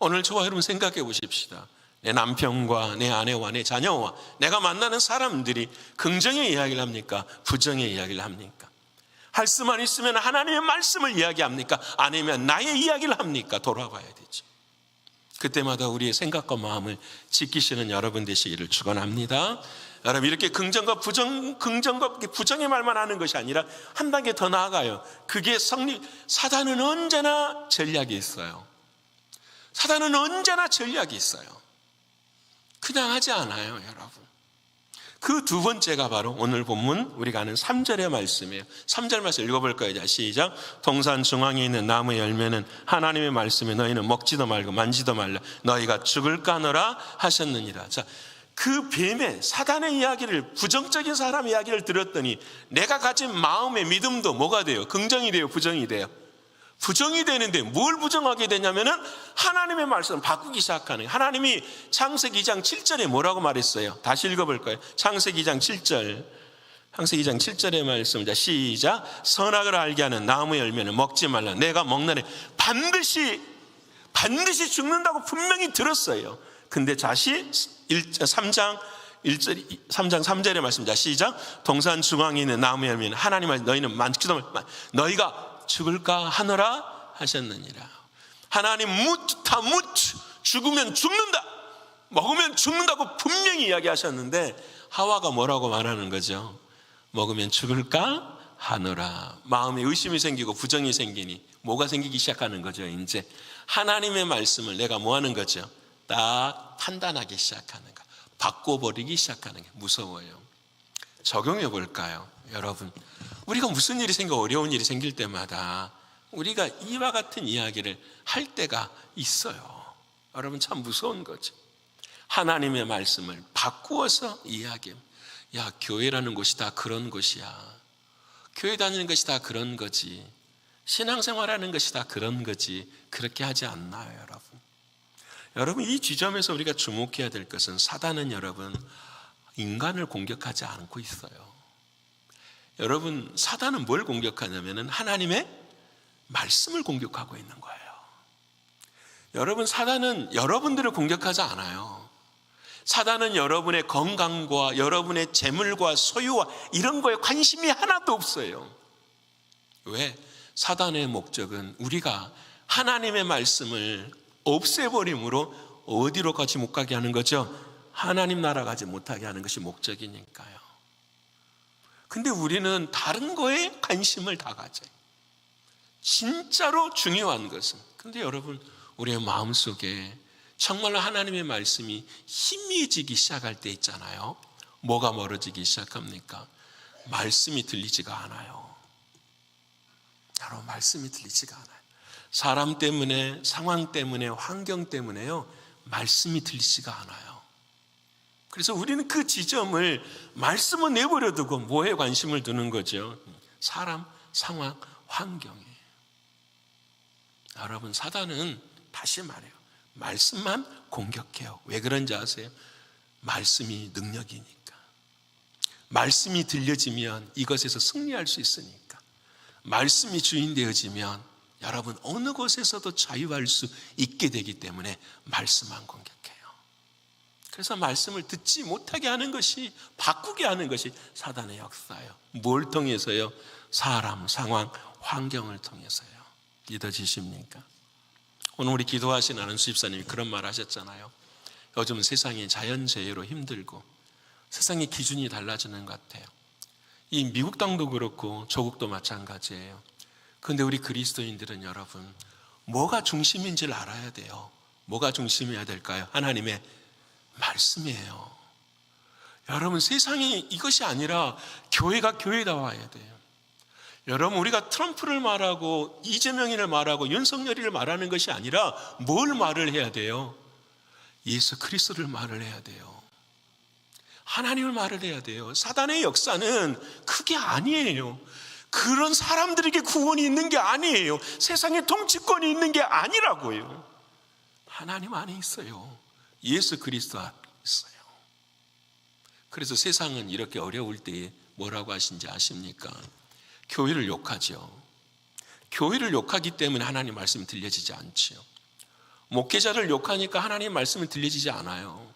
오늘 저와 여러분 생각해 보십시다. 내 남편과 내 아내와 내 자녀와 내가 만나는 사람들이 긍정의 이야기를 합니까? 부정의 이야기를 합니까? 할 수만 있으면 하나님의 말씀을 이야기합니까? 아니면 나의 이야기를 합니까? 돌아봐야 되죠. 그때마다 우리의 생각과 마음을 지키시는 여러분 되시기를 축원합니다. 여러분 이렇게 긍정과 부정의 말만 하는 것이 아니라 한 단계 더 나아가요. 그게 사단은 언제나 전략이 있어요. 사단은 언제나 전략이 있어요. 그냥 하지 않아요, 여러분. 그 두 번째가 바로 오늘 본문 우리가 아는 3절의 말씀이에요. 3절 말씀 읽어볼까요? 자, 시작. 동산 중앙에 있는 나무의 열매는 하나님의 말씀에 너희는 먹지도 말고 만지도 말라. 너희가 죽을까 하노라 하셨느니라. 자, 그 뱀의 사단의 이야기를, 부정적인 사람 이야기를 들었더니 내가 가진 마음의 믿음도 뭐가 돼요? 긍정이 돼요? 부정이 돼요? 부정이 되는데 뭘 부정하게 되냐면은 하나님의 말씀을 바꾸기 시작하는 거예요. 하나님이 창세기 2장 7절에 뭐라고 말했어요? 다시 읽어볼까요? 창세기 2장 7절. 창세기 2장 7절의 말씀입니다. 시작. 선악을 알게 하는 나무 열매는 먹지 말라. 내가 먹는 애 반드시 죽는다고 분명히 들었어요. 근데 다시 3장 3절의 말씀입니다. 시작. 동산 중앙에 있는 나무 열매는 하나님을 너희는 만지도 너희가 죽을까 하노라 하셨느니라. 하나님 다 죽으면 죽는다, 먹으면 죽는다고 분명히 이야기하셨는데 하와가 뭐라고 말하는 거죠? 먹으면 죽을까 하노라. 마음에 의심이 생기고 부정이 생기니 뭐가 생기기 시작하는 거죠? 이제 하나님의 말씀을 내가 뭐 하는 거죠? 딱 판단하기 시작하는 거, 바꿔버리기 시작하는 게 무서워요. 적용해 볼까요? 여러분, 우리가 무슨 일이 생겨 어려운 일이 생길 때마다 우리가 이와 같은 이야기를 할 때가 있어요. 여러분, 참 무서운 거죠. 하나님의 말씀을 바꾸어서 이야기해. 야, 교회라는 곳이 다 그런 곳이야. 교회 다니는 것이 다 그런 거지. 신앙생활하는 것이 다 그런 거지. 그렇게 하지 않나요, 여러분? 여러분, 이 지점에서 우리가 주목해야 될 것은 사단은 여러분 인간을 공격하지 않고 있어요. 여러분, 사단은 뭘 공격하냐면은 하나님의 말씀을 공격하고 있는 거예요. 여러분, 사단은 여러분들을 공격하지 않아요. 사단은 여러분의 건강과 여러분의 재물과 소유와 이런 거에 관심이 하나도 없어요. 왜? 사단의 목적은 우리가 하나님의 말씀을 없애버림으로 어디로 가지 못 가게 하는 거죠? 하나님 나라 가지 못하게 하는 것이 목적이니까요. 근데 우리는 다른 거에 관심을 다 가져요. 진짜로 중요한 것은, 근데 여러분, 우리의 마음속에 정말로 하나님의 말씀이 희미해지기 시작할 때 있잖아요. 뭐가 멀어지기 시작합니까? 말씀이 들리지가 않아요. 여러분, 말씀이 들리지가 않아요. 사람 때문에, 상황 때문에, 환경 때문에요, 말씀이 들리지가 않아요. 그래서 우리는 그 지점을 말씀을 내버려 두고 뭐에 관심을 두는 거죠? 사람, 상황, 환경에. 여러분, 사단은 다시 말해요, 말씀만 공격해요. 왜 그런지 아세요? 말씀이 능력이니까. 말씀이 들려지면 이것에서 승리할 수 있으니까. 말씀이 주인 되어지면 여러분 어느 곳에서도 자유할 수 있게 되기 때문에 말씀만 공격해요. 그래서 말씀을 듣지 못하게 하는 것이, 바꾸게 하는 것이 사단의 역사예요. 뭘 통해서요? 사람, 상황, 환경을 통해서요. 믿어지십니까? 오늘 우리 기도하신 안은수 집사님이 그런 말 하셨잖아요. 요즘 세상이 자연재해로 힘들고 세상의 기준이 달라지는 것 같아요. 이 미국 땅도 그렇고 조국도 마찬가지예요. 그런데 우리 그리스도인들은 여러분 뭐가 중심인지를 알아야 돼요. 뭐가 중심이어야 될까요? 하나님의 말씀이에요. 여러분, 세상이 이것이 아니라 교회가 교회다워야 돼요. 여러분, 우리가 트럼프를 말하고 이재명이를 말하고 윤석열이를 말하는 것이 아니라 뭘 말을 해야 돼요? 예수 그리스도를 말을 해야 돼요. 하나님을 말을 해야 돼요. 사단의 역사는 그게 아니에요. 그런 사람들에게 구원이 있는 게 아니에요. 세상에 통치권이 있는 게 아니라고요. 하나님 안에 있어요. 예수 그리스도 안에 있어요. 그래서 세상은 이렇게 어려울 때 뭐라고 하신지 아십니까? 교회를 욕하죠. 교회를 욕하기 때문에 하나님 말씀이 들려지지 않죠. 목회자를 욕하니까 하나님 말씀이 들려지지 않아요.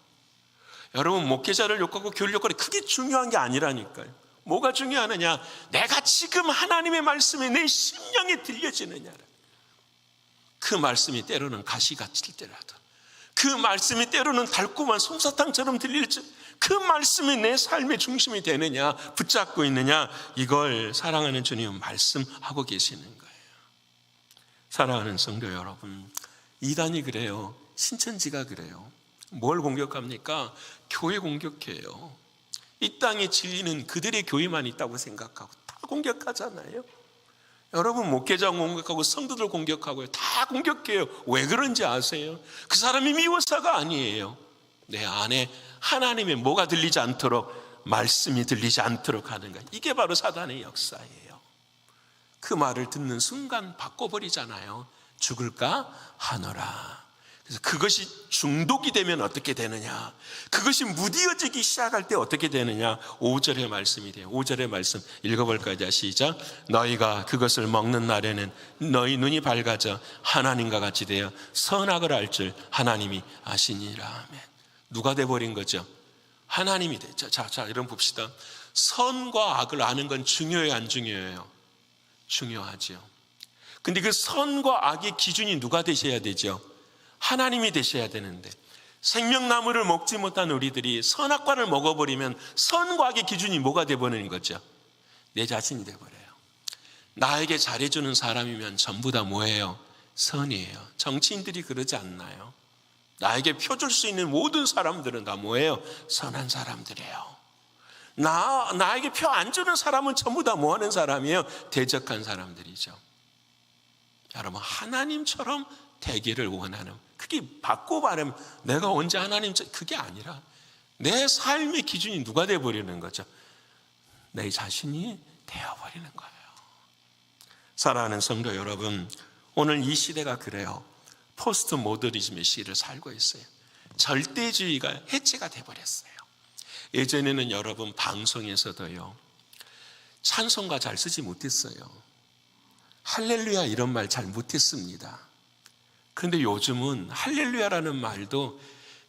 여러분, 목회자를 욕하고 교회를 욕하는 그게 중요한 게 아니라니까요. 뭐가 중요하느냐? 내가 지금 하나님의 말씀이 내 심령에 들려지느냐. 그 말씀이 때로는 가시같을 때라도, 그 말씀이 때로는 달콤한 솜사탕처럼 들릴지, 그 말씀이 내 삶의 중심이 되느냐, 붙잡고 있느냐, 이걸 사랑하는 주님은 말씀하고 계시는 거예요. 사랑하는 성도 여러분, 이단이 그래요. 신천지가 그래요. 뭘 공격합니까? 교회 공격해요. 이 땅에 진리는 그들의 교회만 있다고 생각하고 다 공격하잖아요. 여러분, 목회자 공격하고 성도들 공격하고요. 다 공격해요. 왜 그런지 아세요? 그 사람이 미워서가 아니에요. 내 안에 하나님의 뭐가 들리지 않도록, 말씀이 들리지 않도록 하는 것. 이게 바로 사단의 역사예요. 그 말을 듣는 순간 바꿔버리잖아요. 죽을까 하노라. 그래서 그것이 중독이 되면 어떻게 되느냐, 그것이 무디어지기 시작할 때 어떻게 되느냐. 5절의 말씀이 돼요. 5절의 말씀 읽어볼까요? 시작. 너희가 그것을 먹는 날에는 너희 눈이 밝아져 하나님과 같이 되어 선악을 알 줄 하나님이 아시니라. 아멘. 누가 돼버린 거죠? 하나님이 돼. 자, 여러분 봅시다. 선과 악을 아는 건 중요해요, 안 중요해요? 중요하죠. 근데 그 선과 악의 기준이 누가 되셔야 되죠? 하나님이 되셔야 되는데, 생명나무를 먹지 못한 우리들이 선악과를 먹어버리면 선과 악의 기준이 뭐가 돼버리는 거죠? 내 자신이 돼버려요. 나에게 잘해주는 사람이면 전부 다 뭐예요? 선이에요. 정치인들이 그러지 않나요? 나에게 펴줄 수 있는 모든 사람들은 다 뭐예요? 선한 사람들이에요. 나에게 표 안 주는 사람은 전부 다 뭐 하는 사람이에요? 대적한 사람들이죠. 여러분, 하나님처럼 되기를 원하는, 그게 바꿔 말하면 내가 언제 하나님, 그게 아니라 내 삶의 기준이 누가 되어버리는 거죠? 내 자신이 되어버리는 거예요. 사랑하는 성도 여러분, 오늘 이 시대가 그래요. 포스트 모더니즘의 시대를 살고 있어요. 절대주의가 해체가 돼버렸어요. 예전에는 여러분 방송에서도요, 찬송가 잘 쓰지 못했어요. 할렐루야 이런 말 잘 못했습니다. 그런데 요즘은 할렐루야라는 말도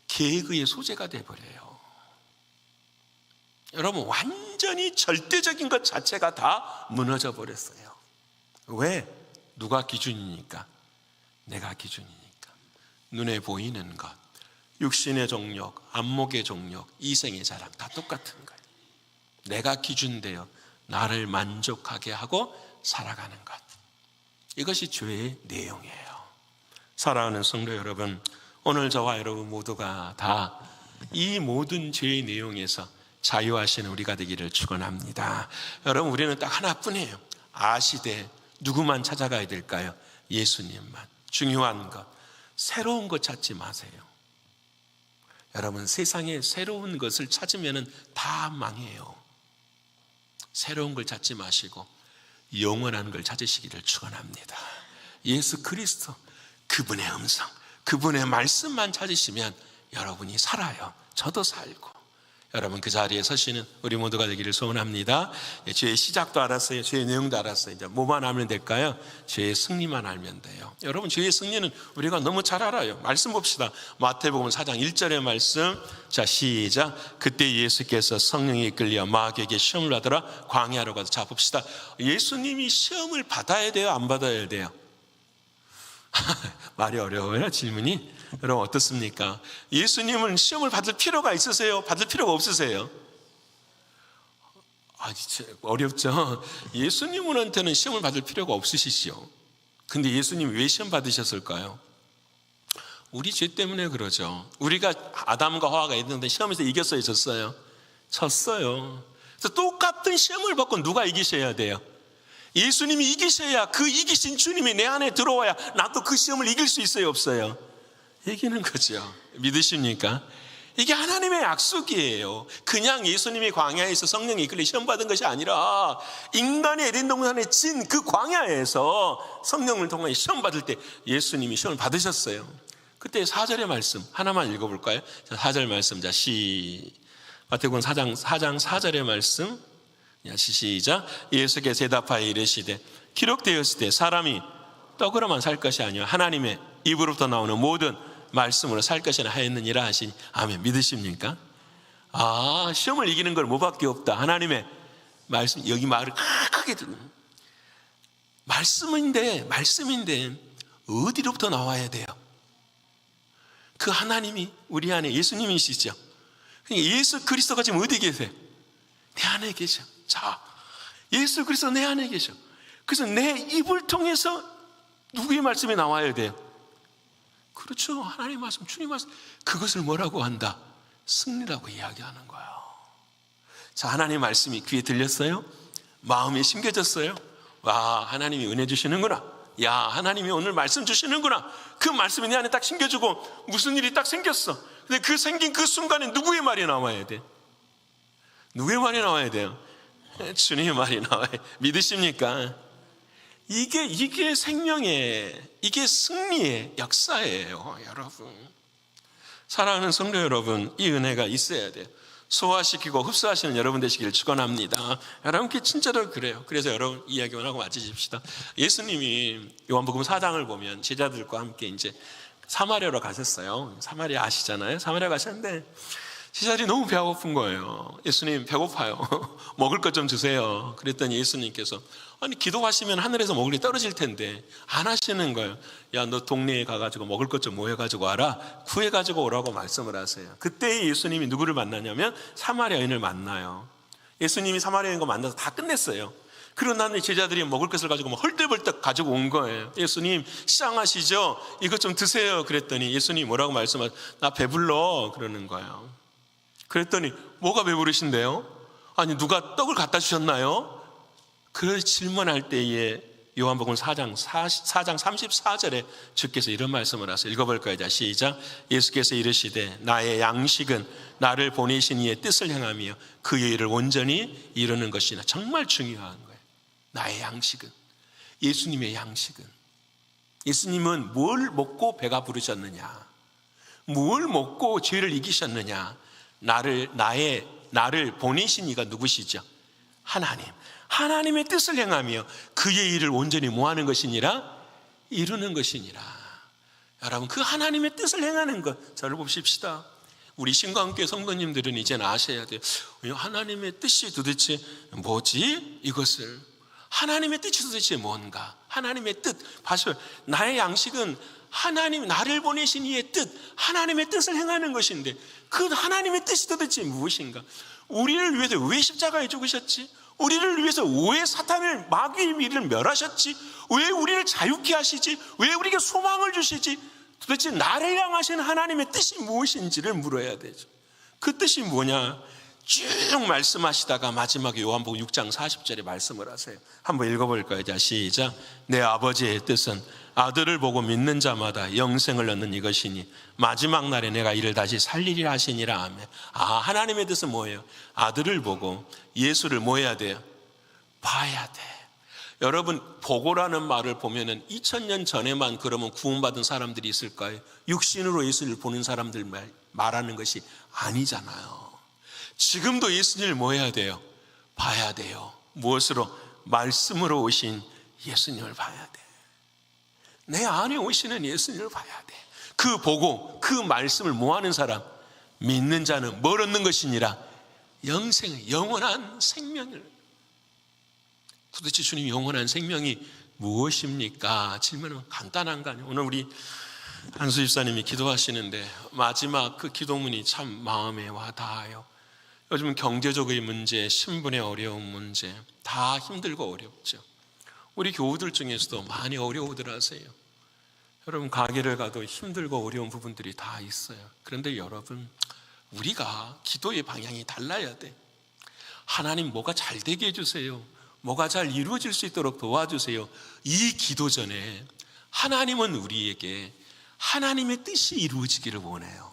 개그의 소재가 돼버려요. 여러분, 완전히 절대적인 것 자체가 다 무너져 버렸어요. 왜? 누가 기준이니까? 내가 기준이니까. 눈에 보이는 것, 육신의 종력, 안목의 종력, 이생의 자랑 다 똑같은 거예요. 내가 기준되어 나를 만족하게 하고 살아가는 것, 이것이 죄의 내용이에요. 사랑하는 성도 여러분, 오늘 저와 여러분 모두가 다 이 모든 죄의 내용에서 자유하시는 우리가 되기를 축원합니다. 여러분, 우리는 딱 하나뿐이에요. 아시되 누구만 찾아가야 될까요? 예수님만. 중요한 것, 새로운 것 찾지 마세요. 여러분, 세상에 새로운 것을 찾으면 다 망해요. 새로운 걸 찾지 마시고 영원한 걸 찾으시기를 축원합니다. 예수 그리스도, 그분의 음성, 그분의 말씀만 찾으시면 여러분이 살아요. 저도 살고. 여러분, 그 자리에 서시는 우리 모두가 되기를 소원합니다. 죄의 시작도 알았어요. 죄의 내용도 알았어요. 이제 뭐만 알면 될까요? 죄의 승리만 알면 돼요. 여러분, 죄의 승리는 우리가 너무 잘 알아요. 말씀 봅시다. 마태복음 4장 1절의 말씀. 자, 시작. 그때 예수께서 성령에 이끌려 마귀에게 시험을 받으러 광야로 가서, 자 봅시다. 예수님이 시험을 받아야 돼요? 안 받아야 돼요? 말이 어려워요, 질문이. 여러분, 어떻습니까? 예수님은 시험을 받을 필요가 있으세요? 받을 필요가 없으세요? 어렵죠. 예수님한테는 시험을 받을 필요가 없으시죠. 근데 예수님이 왜 시험 받으셨을까요? 우리 죄 때문에 그러죠. 우리가 아담과 하와가 있는데 시험에서 이겼어요, 졌어요? 졌어요. 그래서 똑같은 시험을 받고 누가 이기셔야 돼요? 예수님이 이기셔야, 그 이기신 주님이 내 안에 들어와야 나도 그 시험을 이길 수 있어요, 없어요? 이기는 거죠. 믿으십니까? 이게 하나님의 약속이에요. 그냥 예수님이 광야에서 성령이 이끌려 시험 받은 것이 아니라 인간의 에덴 동산에 진 그 광야에서 성령을 통해 시험 받을 때 예수님이 시험을 받으셨어요. 그때 4절의 말씀 하나만 읽어볼까요? 4절 말씀. 자, 마태복음 4장 4절의 말씀. 시작. 예수께서 대답하여 이르시되 기록되었을 때 사람이 떡으로만 살 것이 아니요 하나님의 입으로부터 나오는 모든 말씀으로 살 것이라 하였느니라 하시니. 아멘. 믿으십니까? 시험을 이기는 걸 뭐밖에 없다. 하나님의 말씀. 여기 말을 크게 들으면 말씀인데 어디로부터 나와야 돼요? 그 하나님이 우리 안에 예수님이시죠. 예수 그리스도가 지금 어디 계세요? 내 안에 계셔. 자, 예수 그리스도 내 안에 계셔. 그래서 내 입을 통해서 누구의 말씀이 나와야 돼요? 그렇죠. 하나님의 말씀, 주님의 말씀. 그것을 뭐라고 한다? 승리라고 이야기하는 거예요. 자, 하나님의 말씀이 귀에 들렸어요? 마음에 심겨졌어요? 와, 하나님이 은혜 주시는구나. 야, 하나님이 오늘 말씀 주시는구나. 그 말씀이 내 안에 딱 심겨주고 무슨 일이 딱 생겼어. 근데 그 생긴 그 순간에 누구의 말이 나와야 돼? 누구의 말이 나와야 돼요? 주님의 말이 나와요. 믿으십니까? 이게 생명의, 이게 승리의 역사예요, 여러분. 사랑하는 성도 여러분, 이 은혜가 있어야 돼요. 소화시키고 흡수하시는 여러분 되시기를 축원합니다. 여러분께 진짜로 그래요. 그래서 여러분 이야기만 하고 마치십시다. 예수님이 요한복음 4장을 보면 제자들과 함께 이제 사마리아로 가셨어요. 사마리아 아시잖아요. 사마리아 가셨는데 제자들이 너무 배고픈 거예요. 예수님 배고파요. 먹을 것 좀 주세요. 그랬더니 예수님께서 아니 기도하시면 하늘에서 먹을 게 떨어질 텐데 안 하시는 거예요. 야, 너 동네에 가가지고 먹을 것 좀 모여가지고 와라. 구해가지고 오라고 말씀을 하세요. 그때 예수님이 누구를 만나냐면 사마리아인을 만나요. 예수님이 사마리아인과 만나서 다 끝냈어요. 그러고 나는 제자들이 먹을 것을 가지고 막 헐떡벌떡 가지고 온 거예요. 예수님 시장하시죠? 이것 좀 드세요. 그랬더니 예수님이 뭐라고 말씀하세요? 나 배불러 그러는 거예요. 그랬더니 뭐가 배부르신데요? 아니 누가 떡을 갖다 주셨나요? 그 질문할 때에 요한복음 4장 34절에 주께서 이런 말씀을 하세요. 읽어볼까요? 자, 시작. 예수께서 이르시되 나의 양식은 나를 보내신 이의 뜻을 행하며 그의 일을 온전히 이루는 것이나. 정말 중요한 거예요. 나의 양식은, 예수님의 양식은, 예수님은 뭘 먹고 배가 부르셨느냐, 뭘 먹고 죄를 이기셨느냐. 나를 보내신 이가 누구시죠? 하나님. 하나님의 뜻을 행하며 그의 일을 온전히 뭐하는 것이니라? 이루는 것이니라. 여러분, 그 하나님의 뜻을 행하는 것, 저를 보십시다. 우리 신광교회 성도님들은 이제는 아셔야 돼요. 하나님의 뜻이 도대체 뭐지? 이것을 하나님의 뜻이 도대체 뭔가? 하나님의 뜻, 봐셔요. 나의 양식은 하나님, 나를 보내신 이의 뜻, 하나님의 뜻을 행하는 것인데 그 하나님의 뜻이 도대체 무엇인가? 우리를 위해서 왜 십자가에 죽으셨지? 우리를 위해서 왜 사탄을, 마귀의 미를 멸하셨지? 왜 우리를 자유케 하시지? 왜 우리에게 소망을 주시지? 도대체 나를 향하신 하나님의 뜻이 무엇인지를 물어야 되죠. 그 뜻이 뭐냐? 쭉 말씀하시다가 마지막에 요한복음 6장 40절에 말씀을 하세요. 한번 읽어볼까요? 자, 시작. 내 아버지의 뜻은 아들을 보고 믿는 자마다 영생을 얻는 이것이니 마지막 날에 내가 이를 다시 살리리라 하시니라. 아멘. 하나님의 뜻은 뭐예요? 아들을 보고 예수를 뭐 해야 돼요? 봐야 돼. 여러분, 보고라는 말을 보면은 2000년 전에만 그러면 구원받은 사람들이 있을까요? 육신으로 예수를 보는 사람들 말하는 것이 아니잖아요. 지금도 예수님을 뭐 해야 돼요? 봐야 돼요. 무엇으로? 말씀으로 오신 예수님을 봐야 돼. 내 안에 오시는 예수님을 봐야 돼. 그 보고 그 말씀을 뭐하는 사람? 믿는 자는 뭘 얻는 것이니라? 영생을, 영원한 생명을. 도대체 주님 영원한 생명이 무엇입니까? 질문은 간단한 거 아니에요. 오늘 우리 한수 집사님이 기도하시는데 마지막 그 기도문이 참 마음에 와닿아요. 요즘 경제적인 문제, 신분의 어려운 문제 다 힘들고 어렵죠. 우리 교우들 중에서도 많이 어려워들 하세요. 여러분, 가게를 가도 힘들고 어려운 부분들이 다 있어요. 그런데 여러분, 우리가 기도의 방향이 달라야 돼. 하나님 뭐가 잘 되게 해주세요. 뭐가 잘 이루어질 수 있도록 도와주세요. 이 기도 전에 하나님은 우리에게 하나님의 뜻이 이루어지기를 원해요.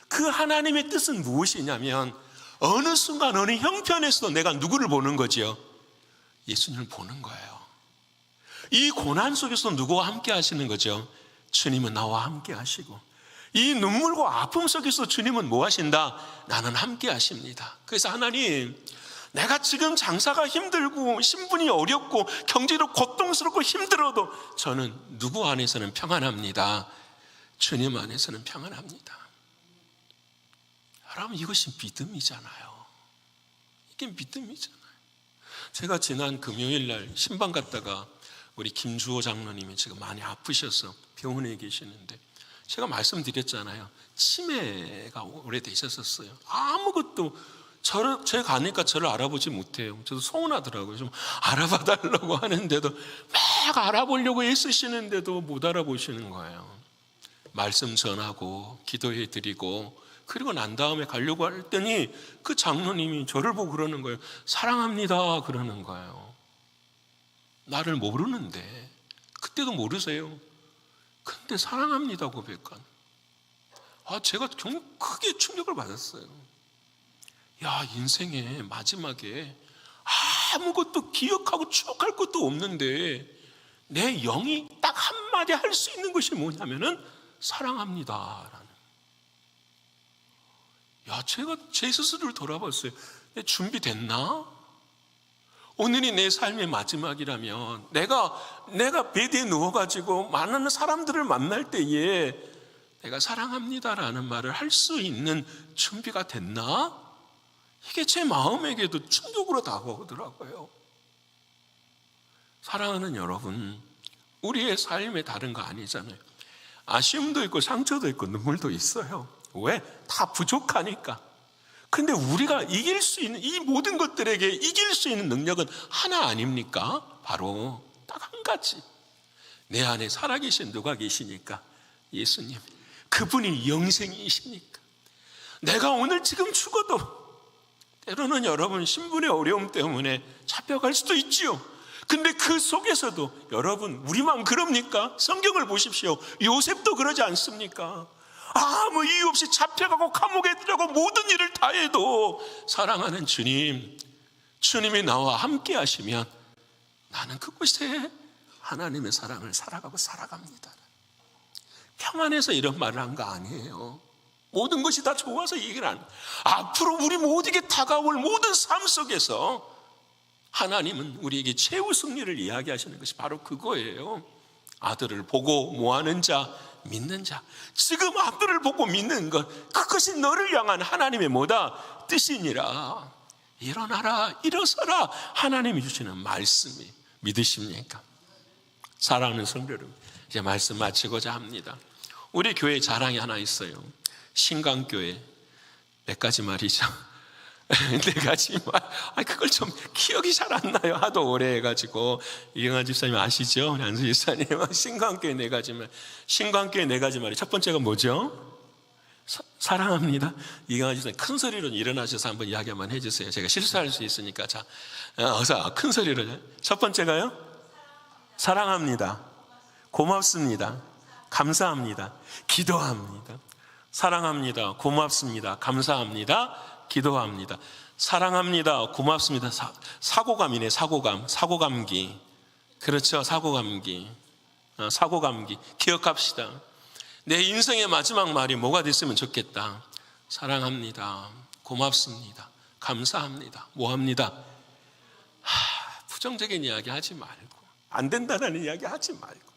그 하나님의 뜻은 무엇이냐면 어느 순간 어느 형편에서도 내가 누구를 보는 거지요? 예수님을 보는 거예요. 이 고난 속에서 누구와 함께 하시는 거죠? 주님은 나와 함께 하시고, 이 눈물과 아픔 속에서 주님은 뭐 하신다? 나는 함께 하십니다. 그래서 하나님, 내가 지금 장사가 힘들고 신분이 어렵고 경제로 고통스럽고 힘들어도 저는 누구 안에서는 평안합니다. 주님 안에서는 평안합니다. 여러분, 이것이 믿음이잖아요. 이게 믿음이잖아요. 제가 지난 금요일 날 신방 갔다가 우리 김주호 장로님이 지금 많이 아프셔서 병원에 계시는데 제가 말씀드렸잖아요. 치매가 오래되셨었어요. 아무것도 제가 가니까 저를 알아보지 못해요. 저도 서운하더라고요. 좀 알아봐 달라고 하는데도 막 알아보려고 애쓰시는데도 못 알아보시는 거예요. 말씀 전하고 기도해 드리고 그리고 난 다음에 가려고 했더니 그 장로님이 저를 보고 그러는 거예요. 사랑합니다 그러는 거예요. 나를 모르는데, 그때도 모르세요. 근데 사랑합니다 고백한. 제가 정말 크게 충격을 받았어요. 야, 인생의 마지막에 아무것도 기억하고 추억할 것도 없는데 내 영이 딱 한마디 할 수 있는 것이 뭐냐면은 사랑합니다라는. 야, 제가 제 스스로를 돌아봤어요. 준비됐나? 오늘이 내 삶의 마지막이라면 내가 베드에 누워가지고 많은 사람들을 만날 때에 내가 사랑합니다라는 말을 할 수 있는 준비가 됐나? 이게 제 마음에게도 충격으로 다가오더라고요. 사랑하는 여러분, 우리의 삶에 다른 거 아니잖아요. 아쉬움도 있고 상처도 있고 눈물도 있어요. 왜? 다 부족하니까. 근데 우리가 이길 수 있는, 이 모든 것들에게 이길 수 있는 능력은 하나 아닙니까? 바로 딱 한 가지. 내 안에 살아계신 누가 계시니까? 예수님. 그분이 영생이시니까. 내가 오늘 지금 죽어도 때로는 여러분 신분의 어려움 때문에 잡혀갈 수도 있지요. 근데 그 속에서도 여러분, 우리만 그럽니까? 성경을 보십시오. 요셉도 그러지 않습니까? 아무 이유 없이 잡혀가고 감옥에 들어가고 모든 일을 다 해도 사랑하는 주님이 나와 함께 하시면 나는 그곳에 하나님의 사랑을 살아갑니다. 평안해서 이런 말을 한 거 아니에요. 모든 것이 다 좋아서 이 얘기를 안 해요. 앞으로 우리 모두에게 다가올 모든 삶 속에서 하나님은 우리에게 최후 승리를 이야기하시는 것이 바로 그거예요. 아들을 보고 뭐하는 자? 믿는 자. 지금 아들을 보고 믿는 것, 그것이 너를 향한 하나님의 뭐다? 뜻이니라. 일어나라, 일어서라. 하나님이 주시는 말씀이 믿으십니까? 사랑하는 성도 여러분, 이제 말씀 마치고자 합니다. 우리 교회 자랑이 하나 있어요. 신강교회. 몇 가지 말이죠. 네 가지 말. 그걸 좀 기억이 잘 안 나요. 하도 오래 해가지고. 이경환 집사님 아시죠? 우리 안수 집사님. 신강교회 네 가지 말. 신강교회 네 가지 말이 첫 번째가 뭐죠? 사랑합니다. 이경환 집사님 큰 소리로 일어나셔서 한번 이야기 한번 해주세요. 제가 실수할 수 있으니까. 자, 어서 큰 소리로. 첫 번째가요? 사랑합니다. 고맙습니다. 감사합니다. 기도합니다. 사랑합니다. 고맙습니다. 감사합니다. 기도합니다. 사랑합니다. 고맙습니다. 사고감이네. 사고감기. 그렇죠. 사고감기. 기억합시다. 내 인생의 마지막 말이 뭐가 됐으면 좋겠다. 사랑합니다. 고맙습니다. 감사합니다. 뭐합니다? 부정적인 이야기 하지 말고, 안 된다는 이야기 하지 말고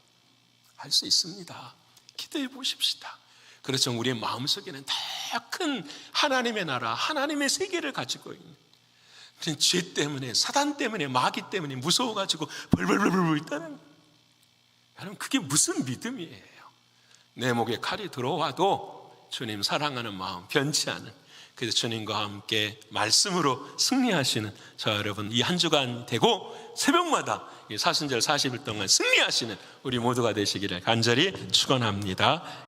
할 수 있습니다. 기도해 보십시다. 그렇죠. 우리의 마음속에는 더 큰 하나님의 나라, 하나님의 세계를 가지고 있는, 죄 때문에, 사단 때문에, 마귀 때문에 무서워가지고 벌벌벌벌 있다는, 여러분 그게 무슨 믿음이에요? 내 목에 칼이 들어와도 주님 사랑하는 마음 변치 않은, 그래서 주님과 함께 말씀으로 승리하시는 저 여러분, 이 한 주간 되고 새벽마다 사순절 40일 동안 승리하시는 우리 모두가 되시기를 간절히 축원합니다.